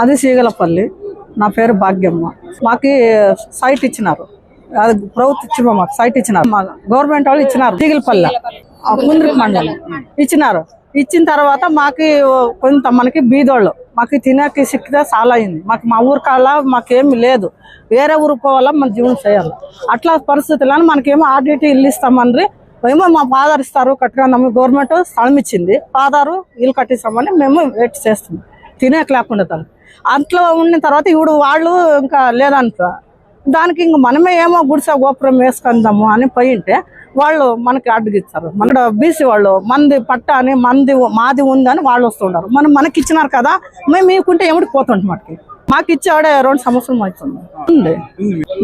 అది సీగలపల్లి. నా పేరు భాగ్యమ్మ. మాకు సైట్ ఇచ్చినారు, అది ప్రభుత్వం ఇచ్చిన మాకు సైట్ ఇచ్చినారు, మా గవర్నమెంట్ వాళ్ళు ఇచ్చినారు. సీగలపల్లి కుంద్రి మండలం ఇచ్చినారు. ఇచ్చిన తర్వాత మాకు కొంత మనకి బీదోళ్ళు మాకు తినకి సిక్కితే చాలా అయింది. మాకు మా ఊరు కాళ్ళ మాకేమి లేదు, వేరే ఊరు పోవాలా మన జీవనం చేయాలి. అట్లా పరిస్థితులను మనకేమో ఆర్డిటీ ఇల్లు ఇస్తామని ఏమో మా ఫాదర్ ఇస్తారు కట్టుకుందాము, గవర్నమెంట్ స్థలం ఇచ్చింది, ఫాదరు ఇల్లు కట్టిస్తామని మేము వెయిట్ చేస్తున్నాం తినేక లేకుండా. అట్లా ఉన్న తర్వాత ఇప్పుడు వాళ్ళు ఇంకా లేదంట, దానికి ఇంక మనమే ఏమో గుడిసె గోపురం వేసుకుందాము అని పోయింటే వాళ్ళు మనకి అడ్డుగిస్తారు. మన బీసీ వాళ్ళు మంది పట్ట అని మాది ఉందని వాళ్ళు వస్తుంటారు. మనకి ఇచ్చినారు కదా, మేము మీకుంటే ఏమిటి పోతుంటాం. మాకు ఇచ్చాడే 2 సంవత్సరం అవుతుంది.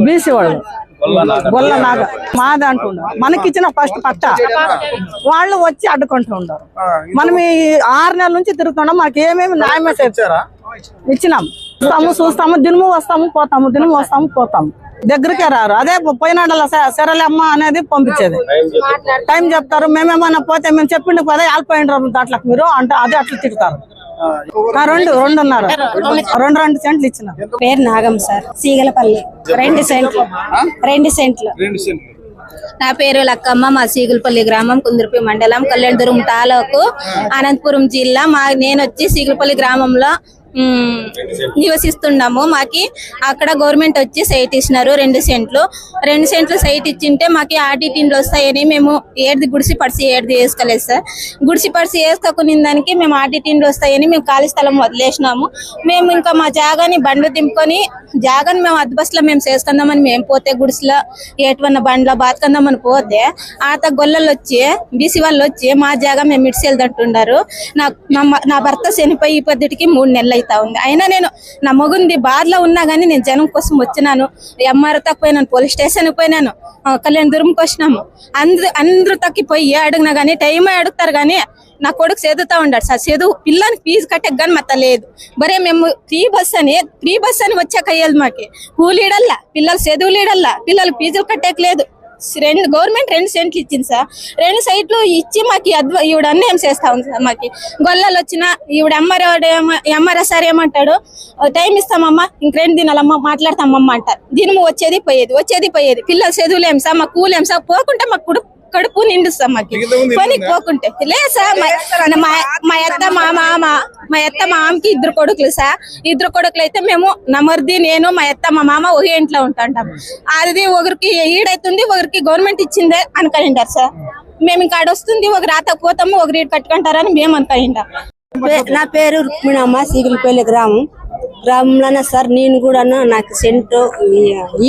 బీసీ వాళ్ళు గొల్ల నాగ మాది అంటుండ్రు, మనకి ఇచ్చిన ఫస్ట్ పట్ట వాళ్ళు వచ్చి అడ్డుకుంటూ ఉంటారు. మనం ఈ 6 నెలల నుంచి తిరుగుతున్నాం, మనకి ఏమేమి న్యాయమే ఇచ్చినాం. చూస్తాము, దినము వస్తాము పోతాము, దినము వస్తాము పోతాము, దగ్గరికే రారు. అదే పోయినాడల్లా సరేలేమ్మ అనేది పంపించేది. టైం చెప్తారు, మేమేమన్నా పోతే మేము చెప్పిండు కదా వెళ్ళిపోయినారు దాంట్లోకి మీరు అంటే అదే అట్లా తిరుగుతారు. 2 సెంట్లు ఇచ్చినారు. పేరు నాగం సార్, సీగలపల్లి 2 సెంట్లు. నా పేరు లక్కమ్మ, మా సీగులపల్లి గ్రామం, కుందుర్పి మండలం, కళ్యాణదుర్గం తాలూకు, అనంతపురం జిల్లా. నేను వచ్చి సీగులపల్లి గ్రామంలో నివసిస్తున్నాము. మాకి అక్కడ గవర్నమెంట్ వచ్చి సైట్ ఇచ్చినారు 2 సెంట్లు సైట్ ఇచ్చింటే మాకి ఆర్డిటీలు వస్తాయని మేము గుడిసి పడిసి వేసుకోలేదు సార్. గుడిసి పడిసి వేసుకోకునే దానికి మేము ఆర్డిటీలు వస్తాయని మేము ఖాళీ స్థలం వదిలేసినాము. మేము ఇంకా మా జాగాని బండ్లు దింపుకొని జాగాని మేము అద్దె బస్సులో మేము చేసుకుందామని మేము పోతే గుడిసిలో ఎటువన్న బండ్లో బాతుకుందామని పోతే ఆత గొల్లలు వచ్చి బీసీ వాళ్ళు వచ్చి మా జాగా మేము ఇడిసేదంటున్నారు. నా భర్త చనిపోయి ఈ పద్ధతికి 3 నెలలు అవుతా ఉంది. అయినా నేను నా మగుంది బాధలో ఉన్నా గానీ నేను జనం కోసం వచ్చినాను. ఎంఆర్ఓ పోయినాను, పోలీస్ స్టేషన్కి పోయినాను, కళ్యాణదుర్గంకి వచ్చినాము. అందరూ తక్కిపోయి అడిగినా గానీ టైమే అడుగుతారు గానీ నా కొడుకు చదువుతా ఉన్నాడు సార్. చదువు పిల్లని ఫీజు కట్టక గానీ మత లేదు. బరే మేము ఫ్రీ బస్ అని వచ్చాక అయ్యేది. మాకి కూలీడల్లా, పిల్లలు చదువులీడల్లా, పిల్లలు ఫీజులు కట్టేక లేదు. గవర్నమెంట్ 2 సెంట్లు ఇచ్చింది సార్. 2 సైట్లు ఇచ్చి మాకు ఈవిడ అన్యాయం చేస్తా ఉంది సార్. మాకి గొల్లలు వచ్చిన ఈవిడ ఎంఆర్ఓ సార్ ఏమంటాడు, టైం ఇస్తామమ్మా, ఇంక 2 దినాలమ్మ మాట్లాడతామమ్మ అంటారు. దినము వచ్చేది పోయేది. పిల్లలు చదువులేం సార్, మాకు కూలేం సార్, పోకుంటే మాకు కడుపు నిండుస్తాం. మాకు పనికి పోకుంటే లేదు సార్. మా అత్త మా మామకి 2 కొడుకులు సార్. 2 కొడుకులు అయితే మేము నమర్ది నేను మా అత్త మా మామ ఒకే ఇంట్లో ఉంటాం. అది ఒకరికి ఈడైతుంది, ఒకరికి గవర్నమెంట్ ఇచ్చిందే అనుకుంటారు సార్. మేము ఇంకా ఆడొస్తుంది, ఒక రాత పోతాము, ఒకరి ఈడు కట్టుకుంటారని మేము అనుకుంటాం. నా పేరు రుక్మిణమ్మ, సీగులపల్లి గ్రామంలోనే సార్. నేను కూడా నాకు సెంటు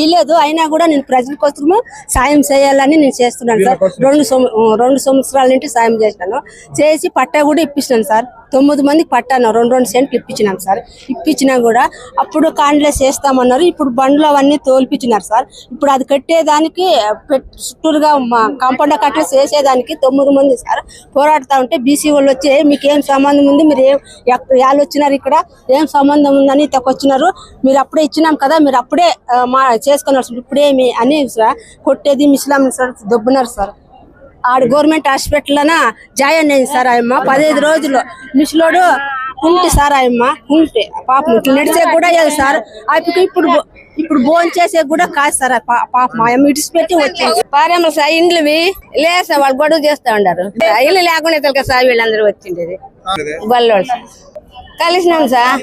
ఇలేదు, అయినా కూడా నేను ప్రజల కోసము సాయం చేయాలని నేను చేస్తున్నాను సార్. 2 సంవత్సరాల నుండి సాయం చేసినాను. చేసి పట్టా కూడా ఇప్పించినాను సార్. 9 మందికి పట్టాను, 2 సెంట్లు ఇప్పించినాం సార్. ఇప్పించినా కూడా అప్పుడు కాండ్లెస్ చేస్తామన్నారు, ఇప్పుడు బండ్లు అవన్నీ తోలిపించినారు సార్. ఇప్పుడు అది కట్టేదానికి చుట్టూరుగా కాంపౌండ్ కట్టలు చేసేదానికి 9 మంది సార్ పోరాడుతూ ఉంటే బీసీ వాళ్ళు వచ్చి మీకేం సంబంధం ఉంది, మీరు వాళ్ళు వచ్చినారు, ఇక్కడ ఏం సంబంధం ఉందని వచ్చినారు, మీరు అప్పుడే ఇచ్చినాం కదా, మీరు అప్పుడే చేసుకున్నారు, ఇప్పుడేమి అని సార్ కొట్టేది మిస్లాం సార్ దొబ్బున్నారు సార్. ఆడు గవర్నమెంట్ హాస్పిటల్లోన జాయిన్ అయింది సార్. ఆయమ్మ 15 రోజులు మిస్లోడు కుంటి సార్. ఆయమ్మ కుంటే పాపం ఇట్లా నడిచే కూడా లేదు సార్. ఆపికి ఇప్పుడు భోజనం చేసే కూడా కాదు సార్. పాపం ఆయమ్మ ఇడిచిపెట్టి వచ్చింది. పారేమో సార్ ఇండ్లువి లేదు సార్, వాళ్ళు గొడవ చేస్తా ఉన్నారు. ఇల్లు లేకుండా తెలుగు సార్ వీళ్ళందరూ వచ్చిండేది గొల్లోడు సార్. కలిసినాం సార్,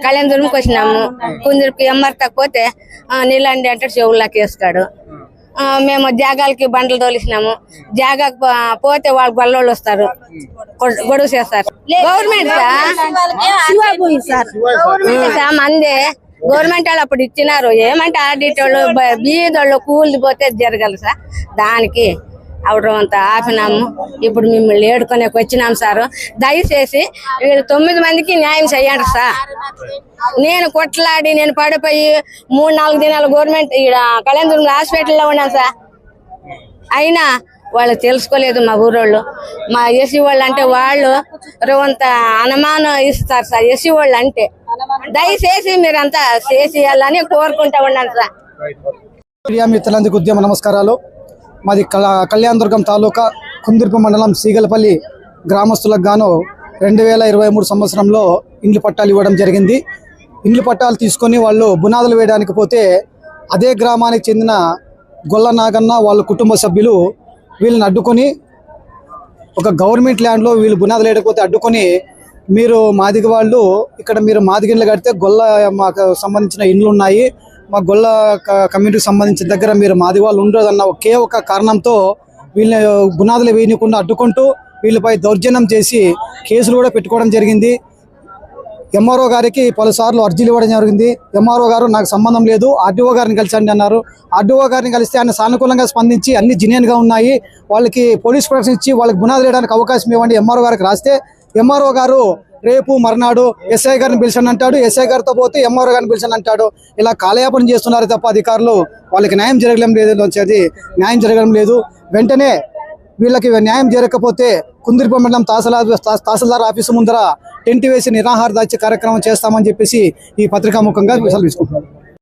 కళ్యాణదుర్గంకి వచ్చినాము. కుందరికి ఎమ్మర్తకు పోతే నీళ్ళండి అంటే చెవుల్లోకి వేస్తాడు. మేము జాగాలకి బండ్లు తోలిసినాము. జాగాకి పోతే వాళ్ళు గొల్లోళ్ళు వస్తారు, గొడవ చేస్తారు. గవర్నమెంట్ సార్ మందే గవర్నమెంట్ వాళ్ళు అప్పుడు ఇచ్చినారు. ఏమంటే ఆడిటోళ్ళు బీదోళ్ళు కూలి పోతే జరగదు సార్. దానికి అవడం అంతా ఆపినాము. ఇప్పుడు మిమ్మల్ని ఏడుకొని వచ్చినాం సార్. దయచేసి వీళ్ళు 9 మందికి న్యాయం చేయండి సార్. నేను కొట్లాడి నేను పడిపోయి 3-4 దినాలు గవర్నమెంట్ ఇక్కడ కళ్యాణదుర్గం హాస్పిటల్లో ఉన్నాను సార్. అయినా వాళ్ళు తెలుసుకోలేదు మా ఊరోళ్ళు. మా ఎస్సీ వాళ్ళు అంటే వాళ్ళు రవంత అనుమానం ఇస్తారు సార్. ఎస్సీ వాళ్ళు అంటే దయచేసి మీరంతా చేసేయాలని కోరుకుంటా ఉన్నాను సార్. ప్రియా మిత్రులందరికీ ఉద్యమ నమస్కారాలు. మాది కళ్యాణదుర్గం తాలూకా కుందుర్పి మండలం సీగలపల్లి గ్రామస్తులకు గాను 2023 సంవత్సరంలో ఇండ్లు పట్టాలు ఇవ్వడం జరిగింది. ఇండ్లు పట్టాలు తీసుకొని వాళ్ళు బునాదులు వేయడానికి పోతే అదే గ్రామానికి చెందిన గొల్ల నాగన్న వాళ్ళ కుటుంబ సభ్యులు వీళ్ళని అడ్డుకొని ఒక గవర్నమెంట్ ల్యాండ్లో వీళ్ళు బునాదులు వేయకపోతే అడ్డుకొని, మీరు మాదిగ వాళ్ళు ఇక్కడ మీరు మాదిగిళ్ళు కడితే గొల్ల మాకు సంబంధించిన ఇండ్లు ఉన్నాయి, మా గొల్ల కమ్యూనిటీకి సంబంధించిన దగ్గర మీరు మాదిగ వాళ్ళు ఉండదన్న ఒకే ఒక కారణంతో వీళ్ళని బునాదులు వేయకుండా అడ్డుకుంటూ వీళ్ళపై దౌర్జన్యం చేసి కేసులు కూడా పెట్టుకోవడం జరిగింది. ఎంఆర్ఓ గారికి పలుసార్లు అర్జీలు ఇవ్వడం జరిగింది. ఎంఆర్ఓ గారు నాకు సంబంధం లేదు, ఆర్డీఓ గారిని కలిసండి అన్నారు. ఆర్డీఓ గారిని కలిస్తే ఆయన సానుకూలంగా స్పందించి అన్ని జెన్యూన్గా ఉన్నాయి, వాళ్ళకి పోలీస్ ప్రొటెక్షన్ ఇచ్చి వాళ్ళకి బునాదులు వేయడానికి అవకాశం ఇవ్వండి ఎంఆర్ఓ గారికి రాస్తే, ఎంఆర్ఓ గారు రేపు మర్నాడు ఎస్ఐ గారిని పిలిచండి అంటాడు, ఎస్ఐ గారితో పోతే ఎంఆర్ఓ గారిని పిలిచండి అంటాడు. ఇలా కాలయాపన చేస్తున్నారు తప్ప అధికారులు వాళ్ళకి న్యాయం జరగడం లేదు, వచ్చేది న్యాయం జరగడం లేదు. వెంటనే వీళ్ళకి న్యాయం జరగకపోతే కుందిరిపల్లి మండలం తహసీల్దార్ ఆఫీసు ముందర టెంట్ వేసి నిరాహార దీక్ష కార్యక్రమం చేస్తామని చెప్పేసి ఈ పత్రికాముఖంగా సెలవు తీసుకుంటున్నారు.